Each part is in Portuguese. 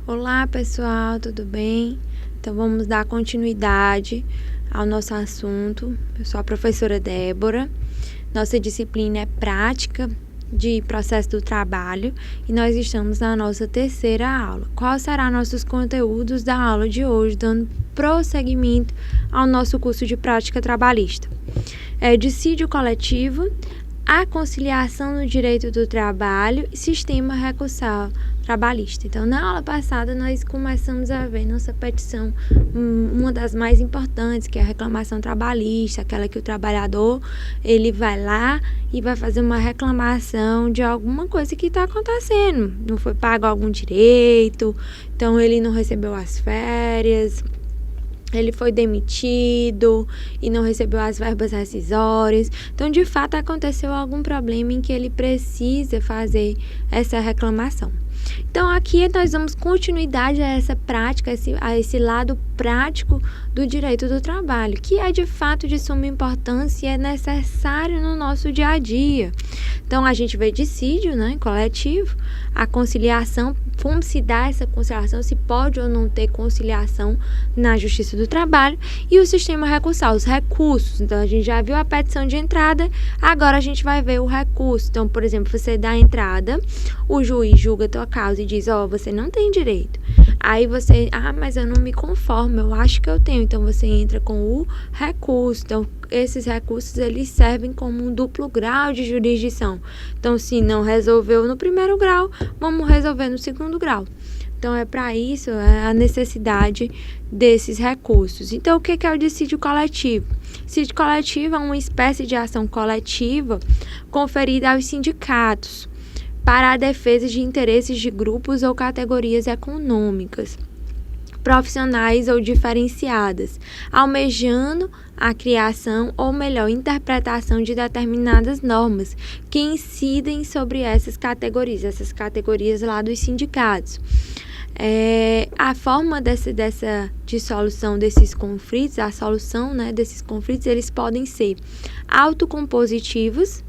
Olá pessoal, tudo bem? Então vamos dar continuidade ao nosso assunto. Eu sou a professora Débora. Nossa disciplina é prática de processo do trabalho e nós estamos na nossa terceira aula. Qual será nossos conteúdos da aula de hoje, dando prosseguimento ao nosso curso de prática trabalhista? Dissídio coletivo, a conciliação no direito do trabalho e sistema recursal trabalhista. Então, na aula passada, nós começamos a ver nossa petição, uma das mais importantes, que é a reclamação trabalhista, aquela que o trabalhador, ele vai lá e vai fazer uma reclamação de alguma coisa que está acontecendo. Não foi pago algum direito, então ele não recebeu as férias, ele foi demitido e não recebeu as verbas rescisórias. Então, de fato, aconteceu algum problema em que ele precisa fazer essa reclamação. Então, aqui nós damos continuidade a essa prática, a esse lado prático do direito do trabalho, que é de fato de suma importância e é necessário no nosso dia a dia. Então, a gente vê dissídio, coletivo, a conciliação, como se dá essa conciliação, se pode ou não ter conciliação na Justiça do Trabalho, e o sistema recursal, os recursos. Então, a gente já viu a petição de entrada, agora a gente vai ver o recurso. Então, por exemplo, você dá a entrada, o juiz julga a tua causa e diz, você não tem direito. Aí você, mas eu não me conformo, eu acho que eu tenho. Então, você entra com o recurso. Então, esses recursos, eles servem como um duplo grau de jurisdição. Então, se não resolveu no primeiro grau, vamos resolver no segundo grau. Então, é para isso a necessidade desses recursos. Então, o que é o dissídio coletivo? Dissídio coletivo é uma espécie de ação coletiva conferida aos sindicatos para a defesa de interesses de grupos ou categorias econômicas, profissionais ou diferenciadas, almejando a criação ou melhor interpretação de determinadas normas que incidem sobre essas categorias lá dos sindicatos. A forma dessa dissolução desses conflitos, a solução desses conflitos, eles podem ser autocompositivos,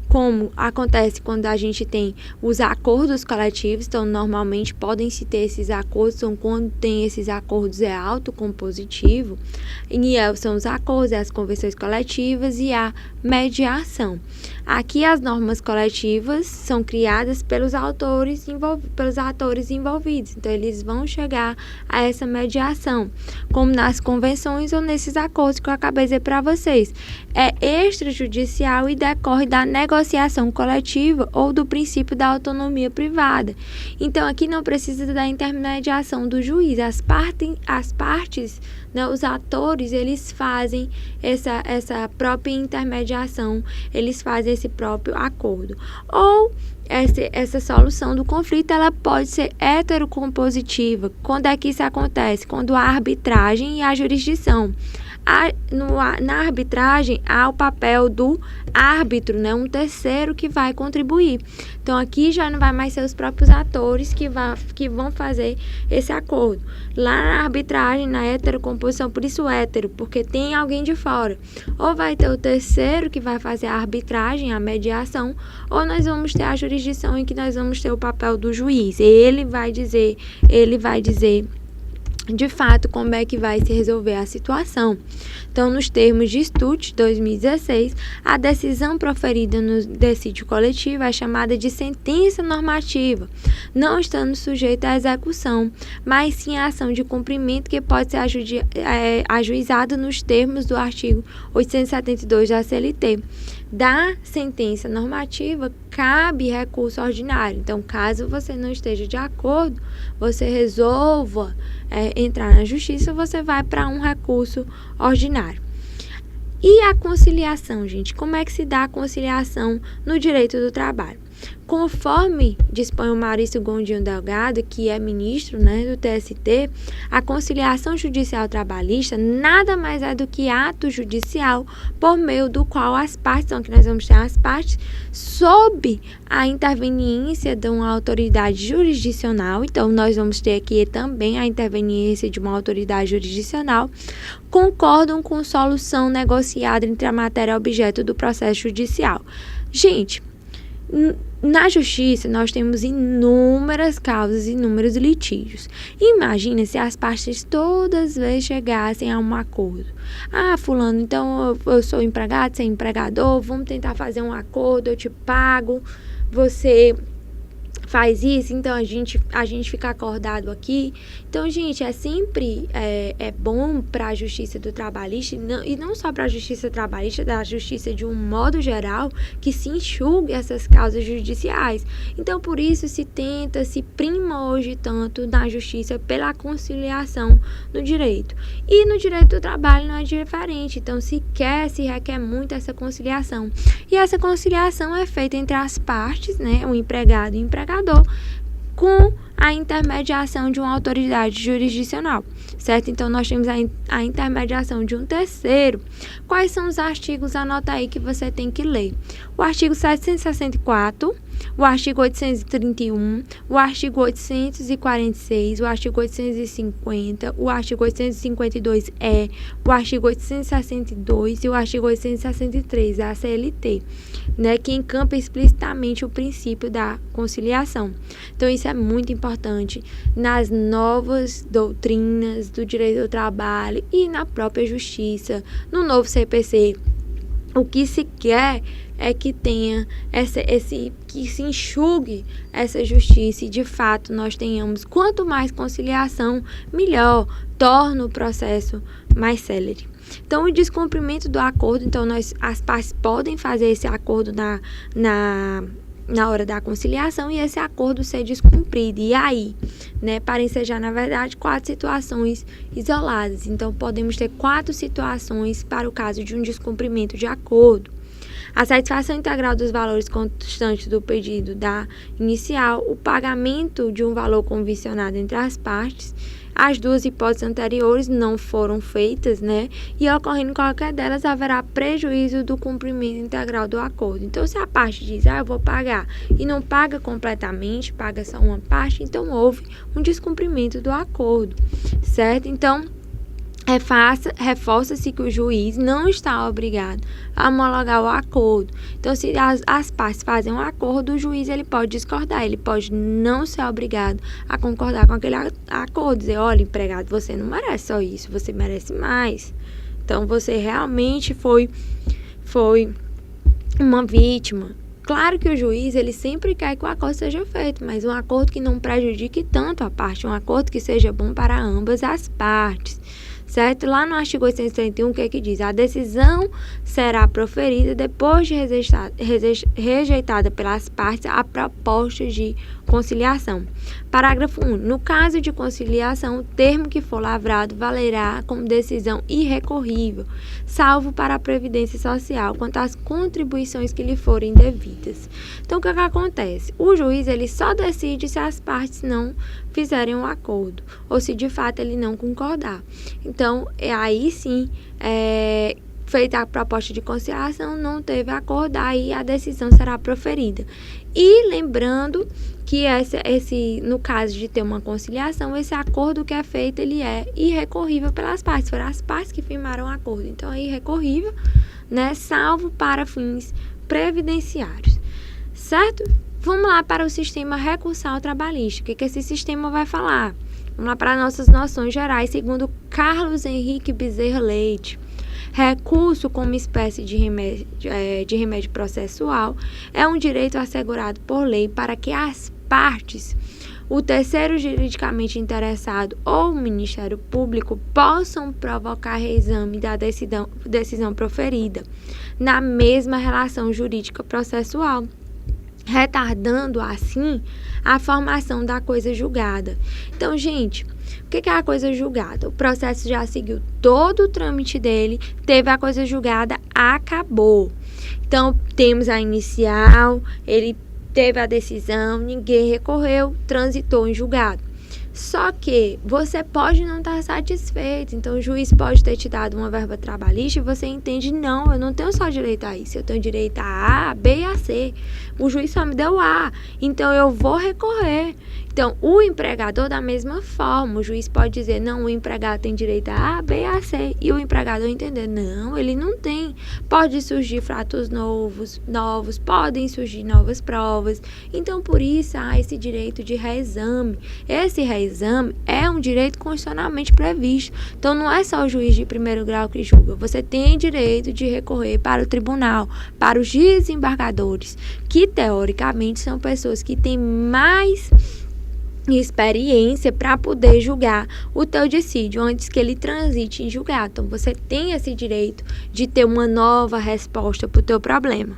como acontece quando a gente tem os acordos coletivos. Então, normalmente podem-se ter esses acordos, então quando tem esses acordos é autocompositivo, e são os acordos, as convenções coletivas e a mediação. Aqui as normas coletivas são criadas pelos atores envolvidos, então eles vão chegar a essa mediação, como nas convenções ou nesses acordos que eu acabei de dizer para vocês. É extrajudicial e decorre da negociação coletiva ou do princípio da autonomia privada. Então, aqui não precisa da intermediação do juiz. As partes, os atores, eles fazem essa própria intermediação, eles fazem esse próprio acordo. Ou essa solução do conflito, ela pode ser heterocompositiva. Quando é que isso acontece? Quando há arbitragem e a jurisdição. Na arbitragem, há o papel do árbitro, um terceiro que vai contribuir. Então, aqui já não vai mais ser os próprios atores que vão fazer esse acordo. Lá na arbitragem, na heterocomposição, por isso hétero, porque tem alguém de fora. Ou vai ter o terceiro que vai fazer a arbitragem, a mediação, ou nós vamos ter a jurisdição em que nós vamos ter o papel do juiz. Ele vai dizer de fato como é que vai se resolver a situação. Então, nos termos de STUT 2016, a decisão proferida no dissídio coletivo é chamada de sentença normativa, não estando sujeita à execução, mas sim à ação de cumprimento que pode ser ajuizada nos termos do artigo 872 da CLT. Da sentença normativa, cabe recurso ordinário. Então, caso você não esteja de acordo, você resolva entrar na justiça, você vai para um recurso ordinário. E a conciliação, gente? Como é que se dá a conciliação no direito do trabalho? Conforme dispõe o Maurício Gondim Delgado, que é ministro do TST, a conciliação judicial trabalhista nada mais é do que ato judicial por meio do qual as partes, então que nós vamos ter as partes, sob a interveniência de uma autoridade jurisdicional, então nós vamos ter aqui também a interveniência de uma autoridade jurisdicional, concordam com solução negociada entre a matéria objeto do processo judicial. Gente, Na justiça, nós temos inúmeras causas, inúmeros litígios. Imagina se as partes todas as vezes chegassem a um acordo. Ah, fulano, então eu sou empregado, você é empregador, vamos tentar fazer um acordo, eu te pago, você faz isso, então a gente fica acordado aqui. Então, gente, é sempre bom para a justiça do trabalhista, e não só para a justiça trabalhista, da justiça de um modo geral, que se enxugue essas causas judiciais. Então, por isso se prima hoje tanto na justiça pela conciliação no direito. E no direito do trabalho não é diferente, então se requer muito essa conciliação. E essa conciliação é feita entre as partes, né, o empregado e o empregador, com a intermediação de uma autoridade jurisdicional, certo? Então, nós temos a intermediação de um terceiro. Quais são os artigos? Anota aí que você tem que ler. O artigo 764, o artigo 831, o artigo 846, o artigo 850, o artigo 852-E, o artigo 862 e o artigo 863 da CLT, né, que encampa explicitamente o princípio da conciliação. Então, isso é muito importante nas novas doutrinas do direito do trabalho e na própria justiça, no novo CPC. O que se quer é que tenha que se enxugue essa justiça e, de fato, nós tenhamos, quanto mais conciliação, melhor, torna o processo mais célere. Então, o descumprimento do acordo, então, as partes podem fazer esse acordo na hora da conciliação e esse acordo ser descumprido. E aí, né, para ensejar, na verdade, 4 situações isoladas. Então, podemos ter 4 situações para o caso de um descumprimento de acordo. A satisfação integral dos valores constantes do pedido da inicial, o pagamento de um valor convencionado entre as partes. As 2 hipóteses anteriores não foram feitas, né? E ocorrendo qualquer delas, haverá prejuízo do cumprimento integral do acordo. Então, se a parte diz, eu vou pagar, e não paga completamente, paga só uma parte, então houve um descumprimento do acordo, certo? Então, reforça-se que o juiz não está obrigado a homologar o acordo. Então, se as partes fazem um acordo, o juiz ele pode discordar, ele pode não ser obrigado a concordar com aquele acordo, dizer, olha, empregado, você não merece só isso, você merece mais. Então, você realmente foi uma vítima. Claro que o juiz, ele sempre quer que o acordo seja feito, mas um acordo que não prejudique tanto a parte, um acordo que seja bom para ambas as partes, certo? Lá no artigo 831, o que é que diz? A decisão será proferida depois de rejeitada pelas partes a proposta de conciliação. Parágrafo 1. No caso de conciliação, o termo que for lavrado valerá como decisão irrecorrível, salvo para a Previdência Social, quanto às contribuições que lhe forem devidas. Então, o que acontece? O juiz ele só decide se as partes não fizerem um acordo, ou se de fato ele não concordar. Então, aí sim, feita a proposta de conciliação, não teve acordo, aí a decisão será proferida. E lembrando que no caso de ter uma conciliação, esse acordo que é feito, ele é irrecorrível pelas partes. Foram as partes que firmaram o acordo. Então, é irrecorrível, né, salvo para fins previdenciários. Certo? Vamos lá para o sistema recursal trabalhista. O que esse sistema vai falar? Vamos lá para nossas noções gerais, segundo Carlos Henrique Bezerra Leite. Recurso como espécie de remédio processual é um direito assegurado por lei para que as partes, o terceiro juridicamente interessado ou o Ministério Público possam provocar reexame da decisão proferida na mesma relação jurídica processual, retardando assim a formação da coisa julgada. Então, gente, o que é a coisa julgada? O processo já seguiu todo o trâmite dele, teve a coisa julgada, acabou. Então, temos a inicial, ele teve a decisão, ninguém recorreu, transitou em julgado. Só que você pode não estar satisfeito, então o juiz pode ter te dado uma verba trabalhista e você entende, não, eu não tenho só direito a isso, eu tenho direito a A, B e a C. O juiz só me deu A, então eu vou recorrer. Então, o empregador, da mesma forma, o juiz pode dizer, não, o empregado tem direito a A, B e a C, e o empregador entender, não, ele não tem. Pode surgir fatos novos, podem surgir novas provas. Então, por isso, há esse direito de reexame. Esse reexame é um direito constitucionalmente previsto. Então, não é só o juiz de primeiro grau que julga. Você tem direito de recorrer para o tribunal, para os desembargadores, que, teoricamente, são pessoas que têm mais experiência para poder julgar o teu dissídio antes que ele transite em julgado. Então, você tem esse direito de ter uma nova resposta para o teu problema,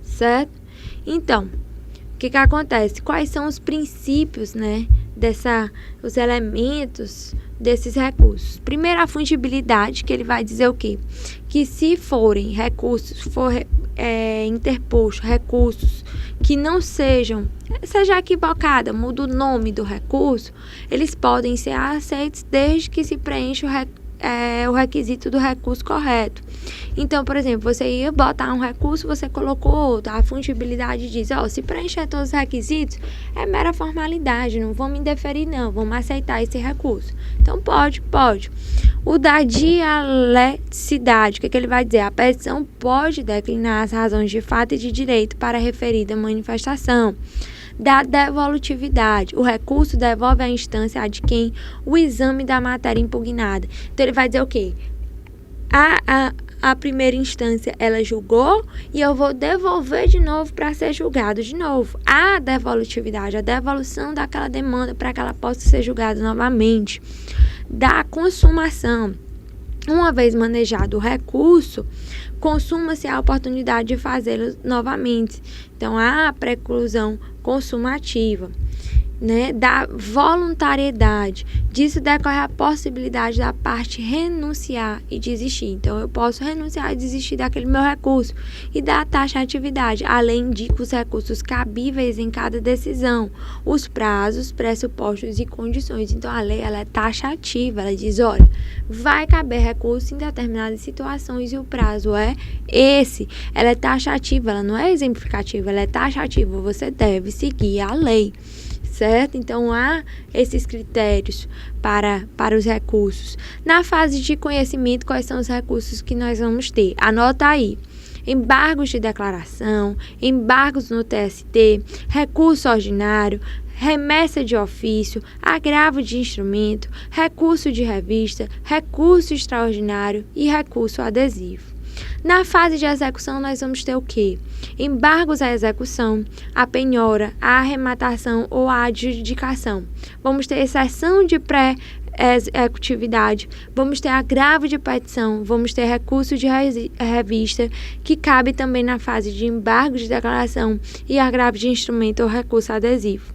certo? Então, o que acontece? Quais são os princípios, né, os elementos desses recursos? Primeiro, a fungibilidade, que ele vai dizer o quê? Que se forem recursos, interposto recursos que não seja equivocada, muda o nome do recurso, eles podem ser aceitos desde que se preencha o requisito do recurso correto. Então, por exemplo, você ia botar um recurso, você colocou outro. A fungibilidade diz, se preencher todos os requisitos, é mera formalidade, não vamos indeferir não, vamos aceitar esse recurso. Então, pode. O da dialeticidade, o que ele vai dizer? A petição pode declinar as razões de fato e de direito para a referida manifestação. Da devolutividade, o recurso devolve à instância de quem o exame da matéria impugnada. Então, ele vai dizer o quê? A primeira instância, ela julgou e eu vou devolver de novo para ser julgado de novo. A devolutividade, a devolução daquela demanda para que ela possa ser julgada novamente. Da consumação, uma vez manejado o recurso, consuma-se a oportunidade de fazê-lo novamente. Então, a preclusão consumativa, né, da voluntariedade. Disso decorre a possibilidade da parte renunciar e desistir. Então, eu posso renunciar e desistir daquele meu recurso. E da taxatividade. A lei indica os recursos cabíveis em cada decisão, os prazos, pressupostos e condições. Então, a lei ela é taxativa. Ela diz, olha, vai caber recurso em determinadas situações e o prazo é esse. Ela é taxativa, ela não é exemplificativa, ela é taxativa. Você deve seguir a lei. Certo? Então, há esses critérios para os recursos. Na fase de conhecimento, quais são os recursos que nós vamos ter? Anota aí. Embargos de declaração, embargos no TST, recurso ordinário, remessa de ofício, agravo de instrumento, recurso de revista, recurso extraordinário e recurso adesivo. Na fase de execução, nós vamos ter o quê? Embargos à execução, a penhora, a arrematação ou a adjudicação. Vamos ter exceção de pré-executividade, vamos ter agravo de petição, vamos ter recurso de revista, que cabe também na fase de embargo de declaração e agravo de instrumento ou recurso adesivo.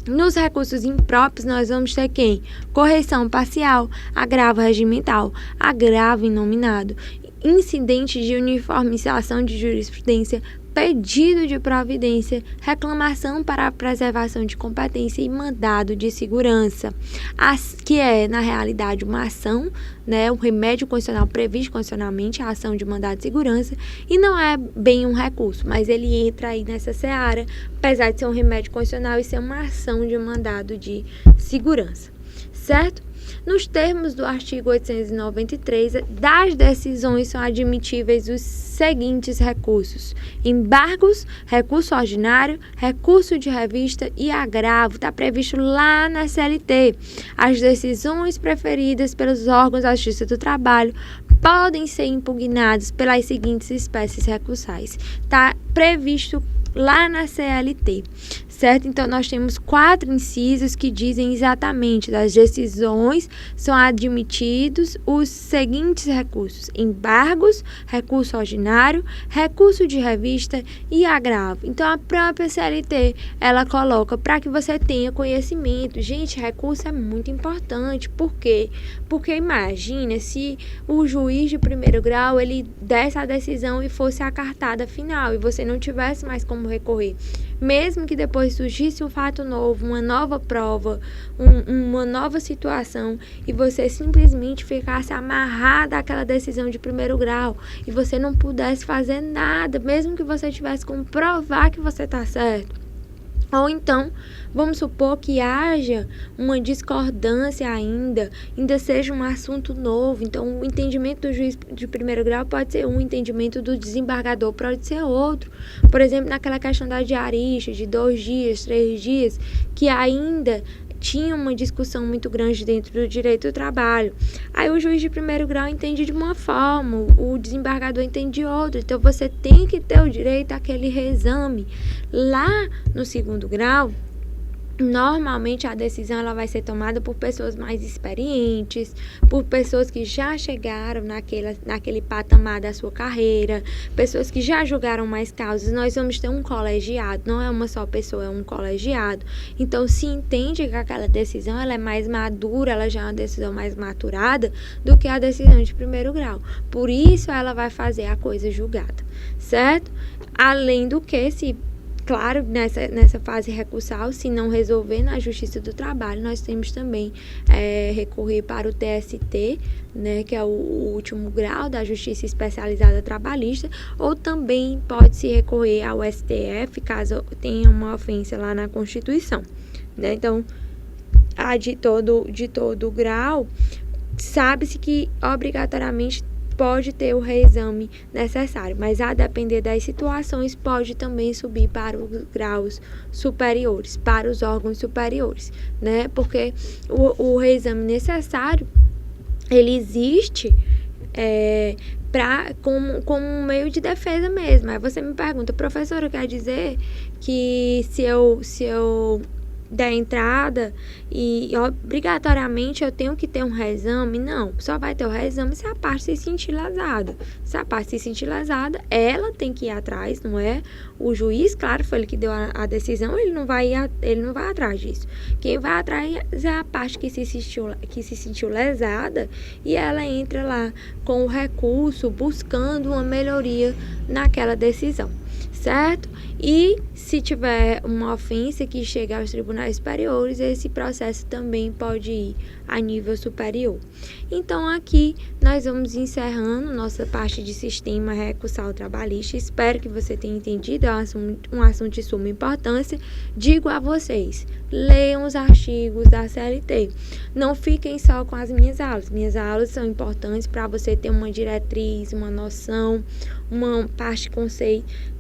Nos recursos impróprios, nós vamos ter quem? Correção parcial, agravo regimental, agravo inominado, incidente de uniformização de jurisprudência, pedido de providência, reclamação para a preservação de competência e mandado de segurança, que é, na realidade, uma ação, né, um remédio constitucional previsto constitucionalmente, a ação de mandado de segurança, e não é bem um recurso, mas ele entra aí nessa seara, apesar de ser um remédio constitucional e ser uma ação de mandado de segurança, certo? Nos termos do artigo 893, das decisões são admitíveis os seguintes recursos: embargos, recurso ordinário, recurso de revista e agravo. Está previsto lá na CLT. As decisões preferidas pelos órgãos da Justiça do Trabalho podem ser impugnadas pelas seguintes espécies recursais. Está previsto lá na CLT, certo? Então, nós temos 4 incisos que dizem exatamente das decisões são admitidos os seguintes recursos: embargos, recurso ordinário, recurso de revista e agravo. Então, a própria CLT, ela coloca para que você tenha conhecimento. Gente, recurso é muito importante. Por quê? Porque imagina se o juiz de primeiro grau, ele desse a decisão e fosse a cartada final e você não tivesse mais como como recorrer. Mesmo que depois surgisse um fato novo, uma nova prova, uma nova situação, e você simplesmente ficasse amarrada àquela decisão de primeiro grau, e você não pudesse fazer nada, mesmo que você tivesse como provar que você está certo. Ou então, vamos supor que haja uma discordância ainda seja um assunto novo. Então, o entendimento do juiz de primeiro grau pode ser um, entendimento do desembargador pode ser outro. Por exemplo, naquela questão da diarista, de 2 dias, 3 dias, que ainda tinha uma discussão muito grande dentro do direito do trabalho. Aí o juiz de primeiro grau entende de uma forma, o desembargador entende de outra. Então, você tem que ter o direito àquele reexame. Lá no segundo grau, normalmente a decisão ela vai ser tomada por pessoas mais experientes, por pessoas que já chegaram naquele patamar da sua carreira, pessoas que já julgaram mais causas. Nós vamos ter um colegiado, não é uma só pessoa, é um colegiado. Então, se entende que aquela decisão ela é mais madura, ela já é uma decisão mais maturada do que a decisão de primeiro grau. Por isso, ela vai fazer a coisa julgada, certo? Além do que, claro, nessa fase recursal, se não resolver na Justiça do Trabalho, nós temos também recorrer para o TST, né, que é o último grau da Justiça Especializada Trabalhista, ou também pode-se recorrer ao STF, caso tenha uma ofensa lá na Constituição, né? Então, de todo grau, sabe-se que obrigatoriamente pode ter o reexame necessário, mas a depender das situações pode também subir para os graus superiores, para os órgãos superiores, né? Porque o reexame necessário, ele existe como um meio de defesa mesmo. Aí você me pergunta, professora, quer dizer que se eu der entrada e obrigatoriamente eu tenho que ter um reexame? Não, só vai ter o reexame se a parte se sentir lesada. Se a parte se sentir lesada, ela tem que ir atrás, não é? O juiz, claro, foi ele que deu a decisão, ele não vai atrás disso. Quem vai atrás é a parte que se sentiu lesada, e ela entra lá com o recurso buscando uma melhoria naquela decisão, certo? E se tiver uma ofensa que chega aos tribunais superiores, esse processo também pode ir a nível superior. Então, aqui nós vamos encerrando nossa parte de sistema recursal trabalhista. Espero que você tenha entendido, é um assunto de suma importância. Digo a vocês, leiam os artigos da CLT. Não fiquem só com as minhas aulas. Minhas aulas são importantes para você ter uma diretriz, uma noção, uma parte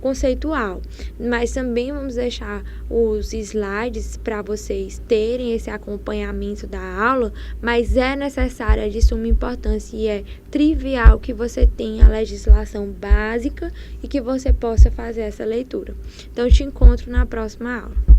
conceitual. Mas também vamos deixar os slides para vocês terem esse acompanhamento da aula, mas é necessário, é de suma importância e é trivial que você tenha a legislação básica e que você possa fazer essa leitura. Então, te encontro na próxima aula.